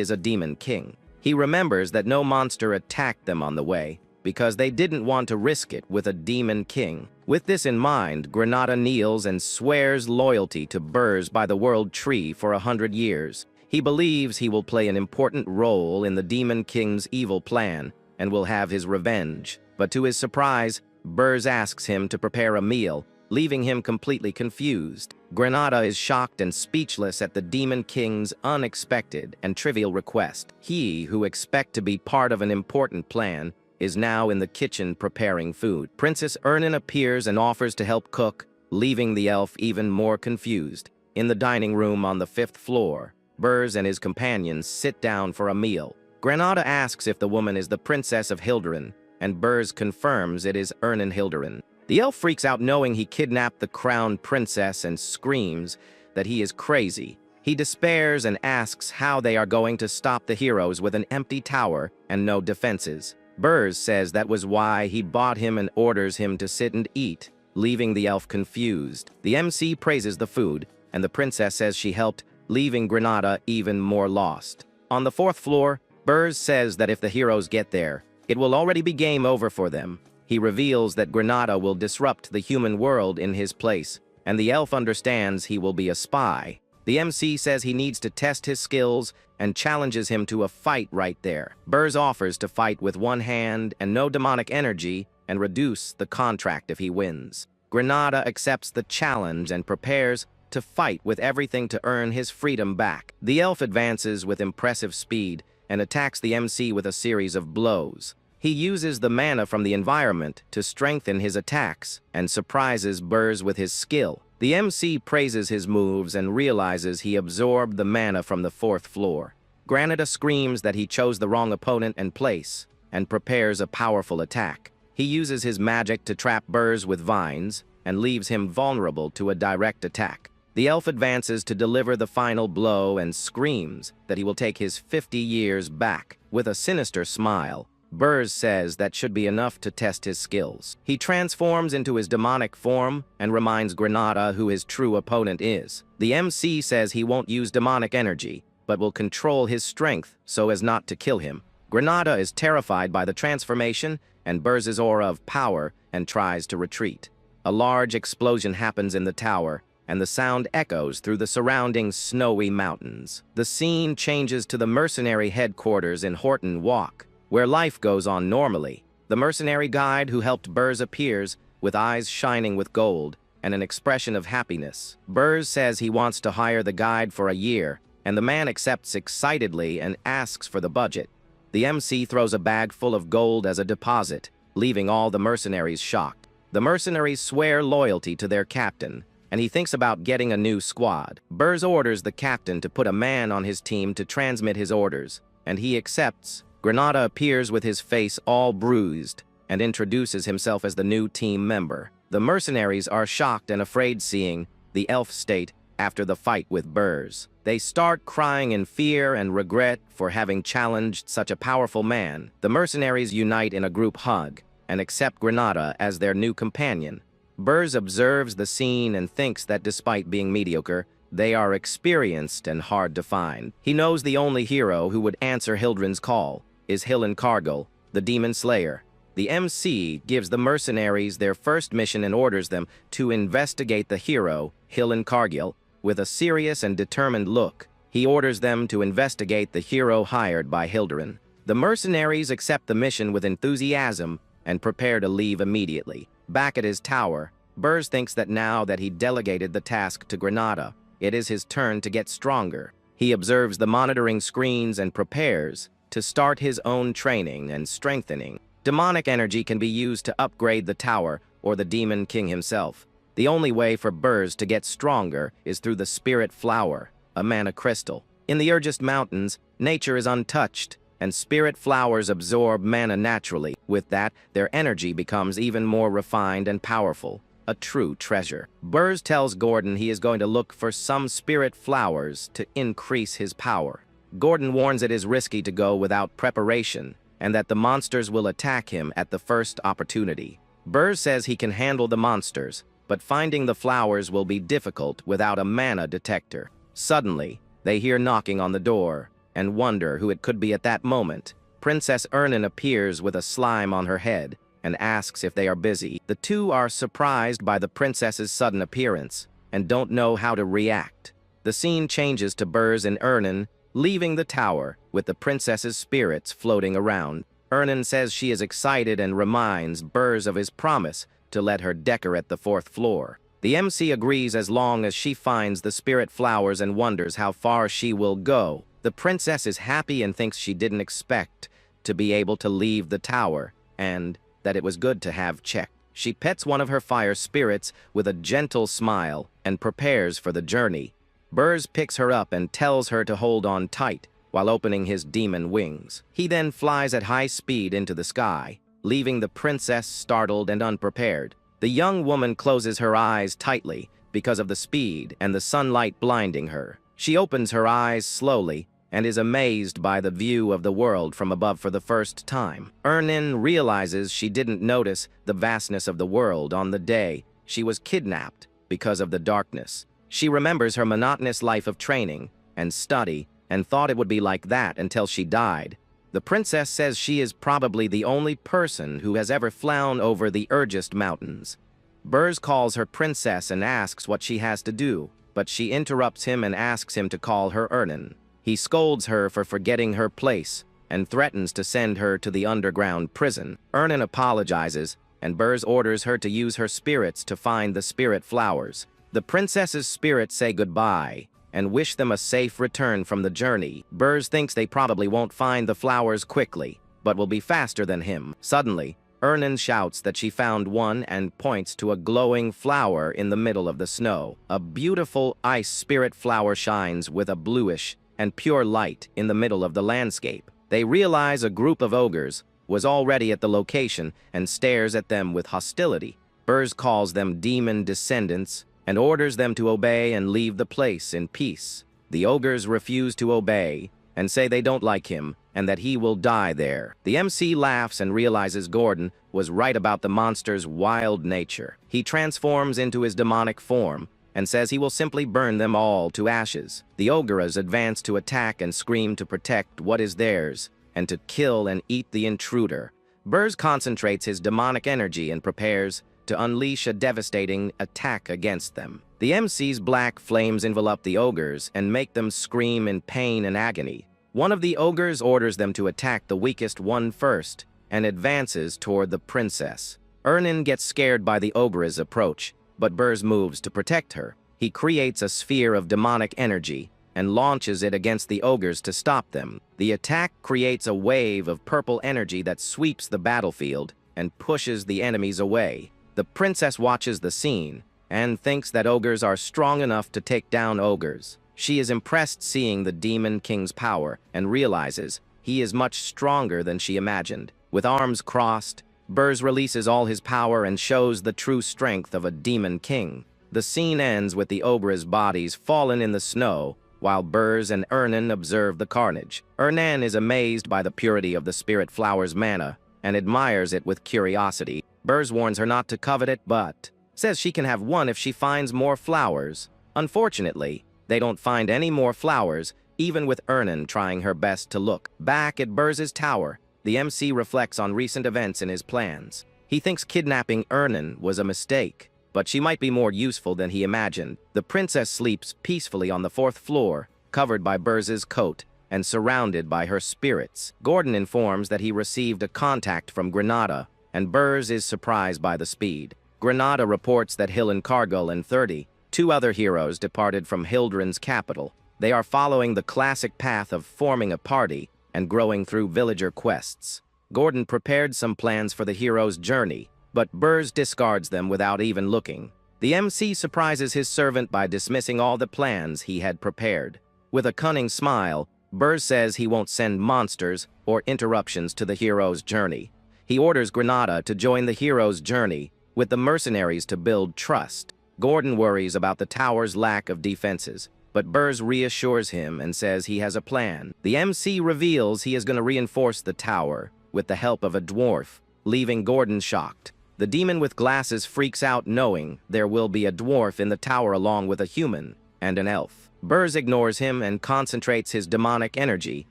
is a demon king. He remembers that no monster attacked them on the way because they didn't want to risk it with a demon king. With this in mind, Granada kneels and swears loyalty to Burrs by the World Tree for 100 years. He believes he will play an important role in the demon king's evil plan and will have his revenge. But to his surprise, Burrs asks him to prepare a meal, leaving him completely confused. Granada is shocked and speechless at the Demon King's unexpected and trivial request. He, who expects to be part of an important plan, is now in the kitchen preparing food. Princess Ernin appears and offers to help cook, leaving the elf even more confused. In the dining room on the 5th floor, Burrs and his companions sit down for a meal. Granada asks if the woman is the Princess of Hilderin, and Burrs confirms it is Ernin Hilderin. The elf freaks out knowing he kidnapped the crowned princess and screams that he is crazy. He despairs and asks how they are going to stop the heroes with an empty tower and no defenses. Burrs says that was why he bought him and orders him to sit and eat, leaving the elf confused. The MC praises the food, and the princess says she helped, leaving Granada even more lost. On the 4th floor, Burrs says that if the heroes get there, it will already be game over for them. He reveals that Granada will disrupt the human world in his place, and the elf understands he will be a spy. The MC says he needs to test his skills and challenges him to a fight right there. Burrs offers to fight with one hand and no demonic energy and reduce the contract if he wins. Granada accepts the challenge and prepares to fight with everything to earn his freedom back. The elf advances with impressive speed and attacks the MC with a series of blows. He uses the mana from the environment to strengthen his attacks and surprises Burrs with his skill. The MC praises his moves and realizes he absorbed the mana from the 4th floor. Granada screams that he chose the wrong opponent and place and prepares a powerful attack. He uses his magic to trap Burrs with vines and leaves him vulnerable to a direct attack. The elf advances to deliver the final blow and screams that he will take his 50 years back. With a sinister smile, Burrs says that should be enough to test his skills. He transforms into his demonic form and reminds Granada who his true opponent is. The MC says he won't use demonic energy, but will control his strength so as not to kill him. Granada is terrified by the transformation and Burrs' aura of power and tries to retreat. A large explosion happens in the tower, and the sound echoes through the surrounding snowy mountains. The scene changes to the mercenary headquarters in Horton Walk, where life goes on normally. The mercenary guide who helped Burrs appears, with eyes shining with gold and an expression of happiness. Burrs says he wants to hire the guide for a year, and the man accepts excitedly and asks for the budget. The MC throws a bag full of gold as a deposit, leaving all the mercenaries shocked. The mercenaries swear loyalty to their captain, and he thinks about getting a new squad. Burrs orders the captain to put a man on his team to transmit his orders, and he accepts. Granada appears with his face all bruised and introduces himself as the new team member. The mercenaries are shocked and afraid seeing the elf state after the fight with Burrs. They start crying in fear and regret for having challenged such a powerful man. The mercenaries unite in a group hug and accept Granada as their new companion. Burrs observes the scene and thinks that despite being mediocre, they are experienced and hard to find. He knows the only hero who would answer Hildren's call is Hillen Cargill, the Demon Slayer. The MC gives the mercenaries their first mission and orders them to investigate the hero, Hillen Cargill, with a serious and determined look. He orders them to investigate the hero hired by Hilderin. The mercenaries accept the mission with enthusiasm and prepare to leave immediately. Back at his tower, Burrs thinks that now that he delegated the task to Granada, it is his turn to get stronger. He observes the monitoring screens and prepares to start his own training and strengthening. Demonic energy can be used to upgrade the tower or the Demon King himself. The only way for Burrs to get stronger is through the Spirit Flower, a mana crystal. In the Urgest Mountains, nature is untouched, and spirit flowers absorb mana naturally. With that, their energy becomes even more refined and powerful. A true treasure. Burrs tells Gordon he is going to look for some spirit flowers to increase his power. Gordon warns it is risky to go without preparation, and that the monsters will attack him at the first opportunity. Burrs says he can handle the monsters, but finding the flowers will be difficult without a mana detector. Suddenly, they hear knocking on the door, and wonder who it could be at that moment. Princess Ernan appears with a slime on her head, and asks if they are busy. The two are surprised by the princess's sudden appearance, and don't know how to react. The scene changes to Burrs and Ernan leaving the tower, with the princess's spirits floating around. Ernan says she is excited and reminds Burrs of his promise to let her decorate the 4th floor. The MC agrees as long as she finds the spirit flowers and wonders how far she will go. The princess is happy and thinks she didn't expect to be able to leave the tower, and that it was good to have checked. She pets one of her fire spirits with a gentle smile and prepares for the journey. Burrs picks her up and tells her to hold on tight while opening his demon wings. He then flies at high speed into the sky, leaving the princess startled and unprepared. The young woman closes her eyes tightly because of the speed and the sunlight blinding her. She opens her eyes slowly and is amazed by the view of the world from above for the first time. Ernan realizes she didn't notice the vastness of the world on the day she was kidnapped because of the darkness. She remembers her monotonous life of training and study and thought it would be like that until she died. The princess says she is probably the only person who has ever flown over the Urgest Mountains. Burrs calls her princess and asks what she has to do, but she interrupts him and asks him to call her Ernan. He scolds her for forgetting her place and threatens to send her to the underground prison. Ernan apologizes, and Burrs orders her to use her spirits to find the spirit flowers. The princess's spirits say goodbye and wish them a safe return from the journey. Burrs thinks they probably won't find the flowers quickly, but will be faster than him. Suddenly, Ernan shouts that she found one and points to a glowing flower in the middle of the snow. A beautiful ice spirit flower shines with a bluish and pure light in the middle of the landscape. They realize a group of ogres was already at the location and stares at them with hostility. Burrs calls them demon descendants and orders them to obey and leave the place in peace. The ogres refuse to obey and say they don't like him and that he will die there. The MC laughs and realizes Gordon was right about the monster's wild nature. He transforms into his demonic form and says he will simply burn them all to ashes. The ogres advance to attack and scream to protect what is theirs and to kill and eat the intruder. Burrs concentrates his demonic energy and prepares to unleash a devastating attack against them. The MC's black flames envelop the ogres and make them scream in pain and agony. One of the ogres orders them to attack the weakest one first and advances toward the princess. Ernan gets scared by the ogre's approach, but Burrs moves to protect her. He creates a sphere of demonic energy and launches it against the ogres to stop them. The attack creates a wave of purple energy that sweeps the battlefield and pushes the enemies away. The princess watches the scene and thinks that ogres are strong enough to take down ogres. She is impressed seeing the Demon King's power and realizes he is much stronger than she imagined. With arms crossed, Burrs releases all his power and shows the true strength of a Demon King. The scene ends with the ogres' bodies fallen in the snow, while Burrs and Ernan observe the carnage. Ernan is amazed by the purity of the spirit flower's mana and admires it with curiosity. Burrs warns her not to covet it, but says she can have one if she finds more flowers. Unfortunately, they don't find any more flowers, even with Ernan trying her best to look. Back at Burrs' tower, the MC reflects on recent events in his plans. He thinks kidnapping Ernan was a mistake, but she might be more useful than he imagined. The princess sleeps peacefully on the 4th floor, covered by Burrs' coat and surrounded by her spirits. Gordon informs that he received a contact from Granada, and Burrs is surprised by the speed. Granada reports that Hill and Cargill and 32 other heroes departed from Hildren's capital. They are following the classic path of forming a party and growing through villager quests. Gordon prepared some plans for the hero's journey, but Burrs discards them without even looking. The MC surprises his servant by dismissing all the plans he had prepared. With a cunning smile, Burr says he won't send monsters or interruptions to the hero's journey. He orders Granada to join the hero's journey with the mercenaries to build trust. Gordon worries about the tower's lack of defenses, but Burrs reassures him and says he has a plan. The MC reveals he is going to reinforce the tower with the help of a dwarf, leaving Gordon shocked. The demon with glasses freaks out knowing there will be a dwarf in the tower along with a human and an elf. Burrs ignores him and concentrates his demonic energy,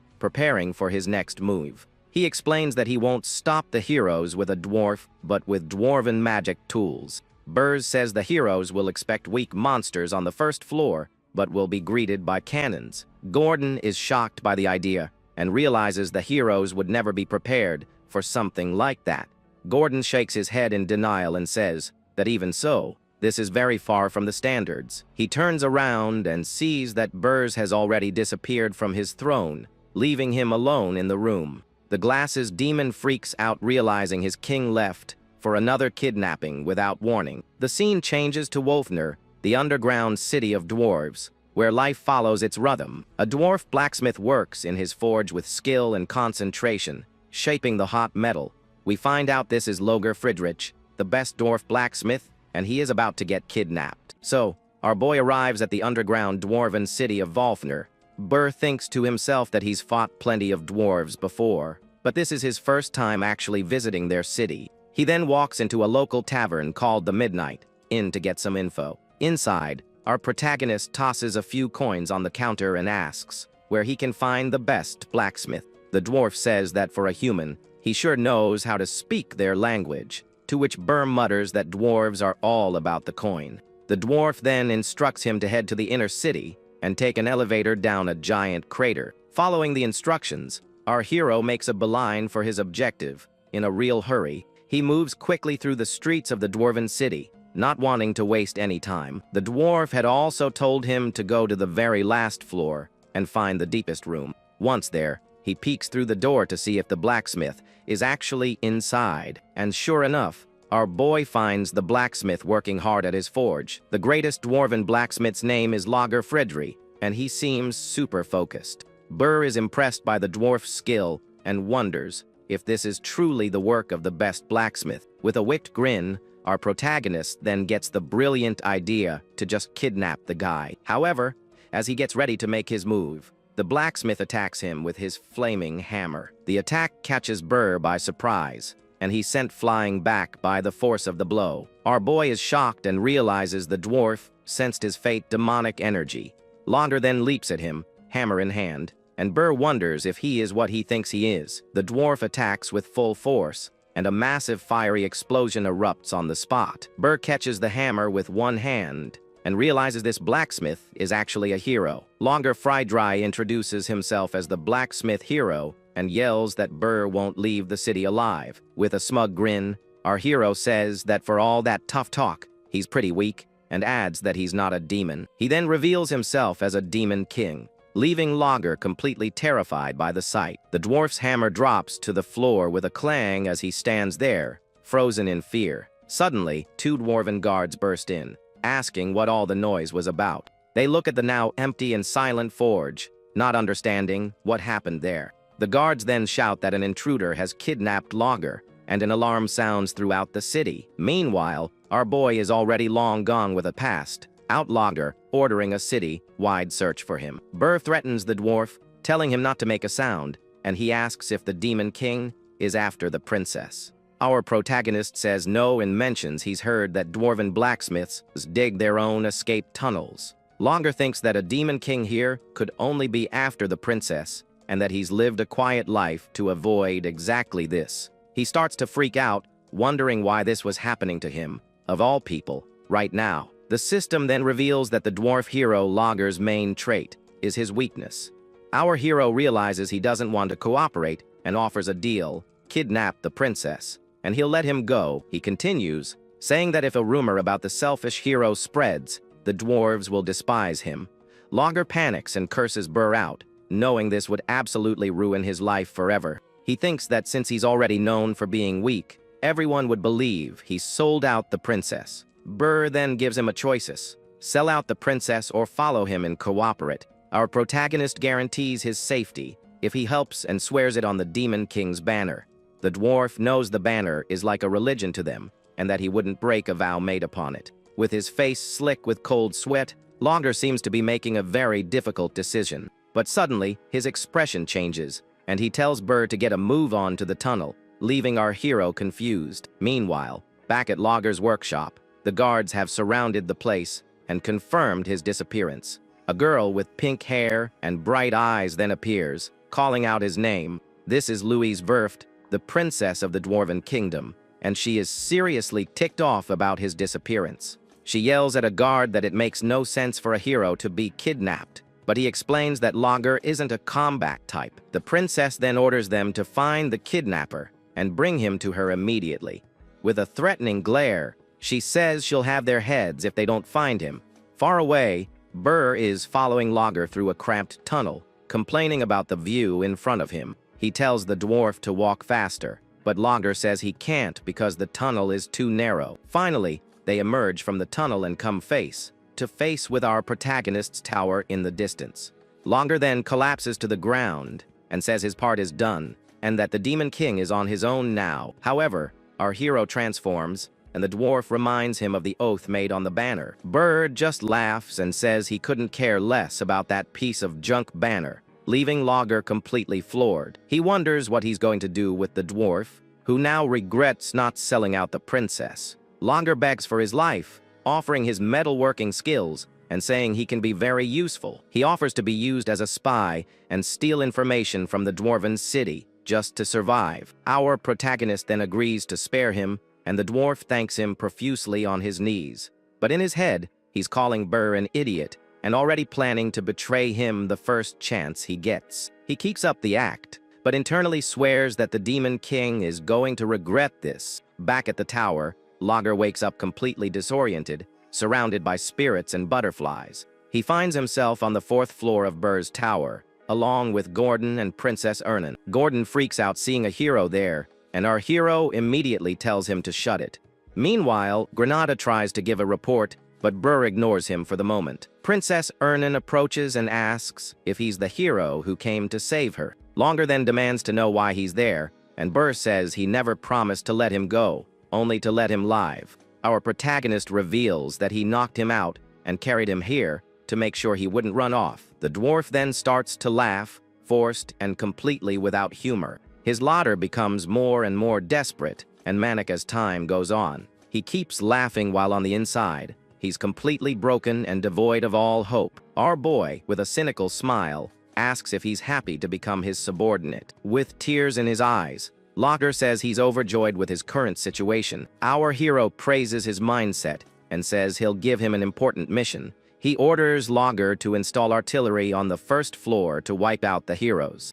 preparing for his next move. He explains that he won't stop the heroes with a dwarf, but with dwarven magic tools. Burrs says the heroes will expect weak monsters on the first floor, but will be greeted by cannons. Gordon is shocked by the idea and realizes the heroes would never be prepared for something like that. Gordon shakes his head in denial and says that even so, this is very far from the standards. He turns around and sees that Burrs has already disappeared from his throne, leaving him alone in the room. The glasses demon freaks out realizing his king left for another kidnapping without warning. The scene changes to Wolfner, the underground city of dwarves, where life follows its rhythm. A dwarf blacksmith works in his forge with skill and concentration, shaping the hot metal. We find out this is Loger Friedrich, the best dwarf blacksmith, and he is about to get kidnapped. So, our boy arrives at the underground dwarven city of Wolfner. Burr thinks to himself that he's fought plenty of dwarves before, but this is his first time actually visiting their city. He then walks into a local tavern called the Midnight Inn to get some info. Inside, our protagonist tosses a few coins on the counter and asks where he can find the best blacksmith. The dwarf says that for a human, he sure knows how to speak their language, to which Burr mutters that dwarves are all about the coin. The dwarf then instructs him to head to the inner city and take an elevator down a giant crater. Following the instructions, our hero makes a beeline for his objective. In a real hurry, he moves quickly through the streets of the dwarven city, not wanting to waste any time. The dwarf had also told him to go to the very last floor and find the deepest room. Once there, he peeks through the door to see if the blacksmith is actually inside, and sure enough, our boy finds the blacksmith working hard at his forge. The greatest dwarven blacksmith's name is Loger Friedrich, and he seems super focused. Burr is impressed by the dwarf's skill and wonders if this is truly the work of the best blacksmith. With a wicked grin, our protagonist then gets the brilliant idea to just kidnap the guy. However, as he gets ready to make his move, the blacksmith attacks him with his flaming hammer. The attack catches Burr by surprise, and he's sent flying back by the force of the blow. Our boy is shocked and realizes the dwarf sensed his fate demonic energy. Loger then leaps at him, hammer in hand, and Burr wonders if he is what he thinks he is. The dwarf attacks with full force, and a massive fiery explosion erupts on the spot. Burr catches the hammer with one hand and realizes this blacksmith is actually a hero. Loger Friedrich introduces himself as the blacksmith hero and yells that Burr won't leave the city alive. With a smug grin, our hero says that for all that tough talk, he's pretty weak, and adds that he's not a demon. He then reveals himself as a demon king, leaving Loger completely terrified by the sight. The dwarf's hammer drops to the floor with a clang as he stands there, frozen in fear. Suddenly, two dwarven guards burst in, asking what all the noise was about. They look at the now empty and silent forge, not understanding what happened there. The guards then shout that an intruder has kidnapped Loger, and an alarm sounds throughout the city. Meanwhile, our boy is already long gone with a past, out Loger, ordering a city-wide search for him. Burr threatens the dwarf, telling him not to make a sound, and he asks if the demon king is after the princess. Our protagonist says no and mentions he's heard that dwarven blacksmiths dig their own escape tunnels. Loger thinks that a demon king here could only be after the princess, and that he's lived a quiet life to avoid exactly this. He starts to freak out, wondering why this was happening to him, of all people, right now. The system then reveals that the dwarf hero Loger's main trait is his weakness. Our hero realizes he doesn't want to cooperate and offers a deal, kidnap the princess, and he'll let him go. He continues, saying that if a rumor about the selfish hero spreads, the dwarves will despise him. Loger panics and curses Burr out, knowing this would absolutely ruin his life forever. He thinks that since he's already known for being weak, everyone would believe he sold out the princess. Burr then gives him a choice: sell out the princess or follow him and cooperate. Our protagonist guarantees his safety if he helps and swears it on the Demon King's banner. The dwarf knows the banner is like a religion to them, and that he wouldn't break a vow made upon it. With his face slick with cold sweat, Lager seems to be making a very difficult decision. But suddenly, his expression changes, and he tells Burr to get a move on to the tunnel, leaving our hero confused. Meanwhile, back at Lager's workshop, the guards have surrounded the place and confirmed his disappearance. A girl with pink hair and bright eyes then appears, calling out his name. This is Louise Verft, the princess of the Dwarven Kingdom, and she is seriously ticked off about his disappearance. She yells at a guard that it makes no sense for a hero to be kidnapped, but he explains that Lager isn't a combat type. The princess then orders them to find the kidnapper and bring him to her immediately. With a threatening glare, she says she'll have their heads if they don't find him. Far away, Burr is following Lager through a cramped tunnel, complaining about the view in front of him. He tells the dwarf to walk faster, but Lager says he can't because the tunnel is too narrow. Finally, they emerge from the tunnel and come face to face with our protagonist's tower in the distance. Lager then collapses to the ground and says his part is done, and that the Demon King is on his own now. However, our hero transforms, and the dwarf reminds him of the oath made on the banner. Burr just laughs and says he couldn't care less about that piece of junk banner, leaving Lager completely floored. He wonders what he's going to do with the dwarf, who now regrets not selling out the princess. Lager begs for his life, offering his metalworking skills and saying he can be very useful. He offers to be used as a spy and steal information from the Dwarven city just to survive. Our protagonist then agrees to spare him, and the dwarf thanks him profusely on his knees. But in his head, he's calling Burr an idiot and already planning to betray him the first chance he gets. He keeps up the act, but internally swears that the Demon King is going to regret this. Back at the tower, Lager wakes up completely disoriented, surrounded by spirits and butterflies. He finds himself on the 4th floor of Burr's tower, along with Gordon and Princess Ernan. Gordon freaks out seeing a hero there, and our hero immediately tells him to shut it. Meanwhile, Granada tries to give a report, but Burr ignores him for the moment. Princess Ernan approaches and asks if he's the hero who came to save her. Lager then demands to know why he's there, and Burr says he never promised to let him go, only to let him live. Our protagonist reveals that he knocked him out and carried him here to make sure he wouldn't run off. The dwarf then starts to laugh, forced and completely without humor. His laughter becomes more and more desperate and manic as time goes on. He keeps laughing while on the inside. He's completely broken and devoid of all hope. Our boy, with a cynical smile, asks if he's happy to become his subordinate. With tears in his eyes, Lager says he's overjoyed with his current situation. Our hero praises his mindset and says he'll give him an important mission. He orders Lager to install artillery on the 1st floor to wipe out the heroes.